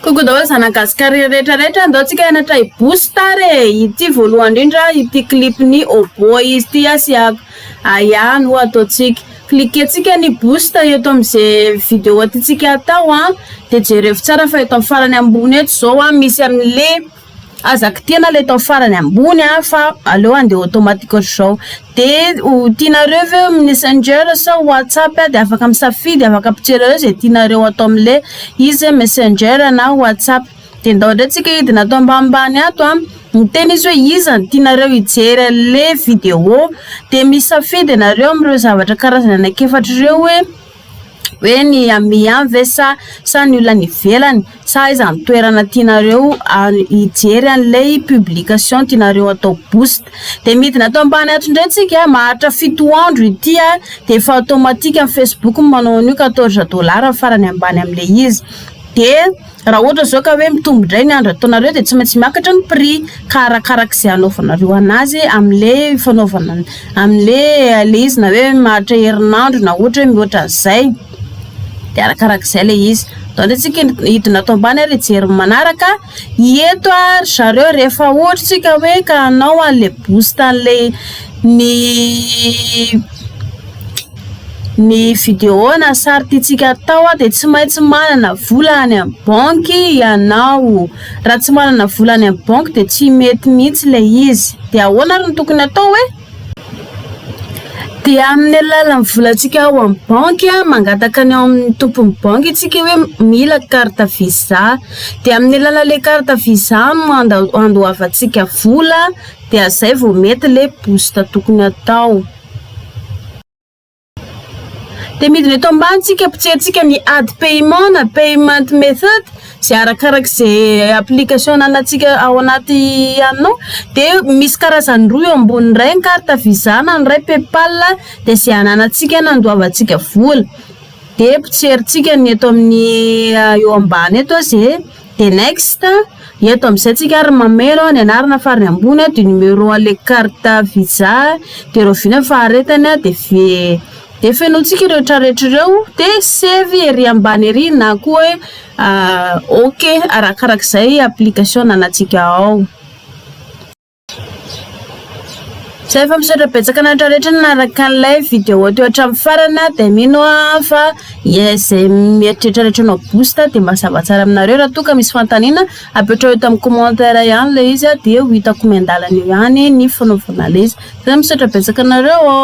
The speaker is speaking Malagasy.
Koko daholo zanakasika rehetrarehetra andao tsika hianatra i-booster ity voalohany indrindra ity clip-ny oboa izy ity asiako ihany ho ataotsika cliquer-tsika ny booster eto amin'izay vidéo aty tsika atao dia jereo tsara fa eto amin'ny farany ambony eto zao misy amin'le azaka tena le eto farany ambony fa aleo andeha automatique ohatr'izao dia tianareo ve messenger sa whatsapp dia afaka misafidy afaka ampijereo zay tianareo atao amin'le izy messenger na whatsapp dia ndao indray tsika hidina atao ambanimbany ato miteny izy hoe iza tianareo hijery le vidéo dia misafidy ianareo amin'ireo zavatra karazana anankiefatra ireo hoe ny amia ve sa ny olona ivelany sa iza ny toerana tianareo hijery an'ilay publication tianareo atao boost dia midina atao ambany ato indray tsika maharitra 7 andro ity dia efa automatique amin'ny Facebook manao an'io $14 farany ambany amin'ilay izy dia raha ohatra zao ka hoe mitombo indray ny andro ataonareo dia tsy maintsy miakatra ny prix ka arakarak'izay anaovanareo anazy amin'le fanaovana amin'le izy na hoe maharitra herinandro na ohatra hoe mihoatra an'izay dia arakarak'izay le izy taondratsika hidina atao ambany ary jery manaraka eto zareo rehefa ohatra tsika hoe ka anao an'le boost an'le ny vidéo na sary tiantsika atao dia tsy maintsy manana vola any amin'ny banky ianao raha tsy manana vola any amin'ny banky dia tsy mety mihitsy le izy dia ahoana no tokony atao hoe dia amin'ny alalan'ny volantsika ao amin'ny banky mangataka ny ao amin'ny tompon'ny banky tsika hoe mila carte visa dia amin'ny alalan'le carte visa andoavantsika vola dia izay vao mety le boost tokony atao dia midina eto ambanitsika ampitsirintsika ny ady paiement na payment method zay arakarak'izay application anantsika ao anaty anao dia misy karazany roa eo ambony iray ny carte visa na ny iray PayPal dia zay ananatsika nandoavantsika vola dia ampitsirintsika ny eto amin'ny eo ambany eto zay dia next eto amin'izay tsika ary mameno ny anarana farany ambony dia numéro an'le carte visa dia roviana faharetany dia fenotsika rehetrarehetra ireo dia save ery ambany ery na koa hoe ok arakarak'izay application anatsika ao zay efa misaotra betsaka rehetrarehetra nanaraka an'ilay vidéo teo hatramin'ny farana dia mino fa zay mieritrrehetrarehetra nao boost dia mazava tsara aminareo raha toa ka misy fantaniana apetrao eto amin'ny commentaire ihany le izy dia ho hitako miandalana eo ihany ny fanaovana le izy zay misaotra betsaka anareo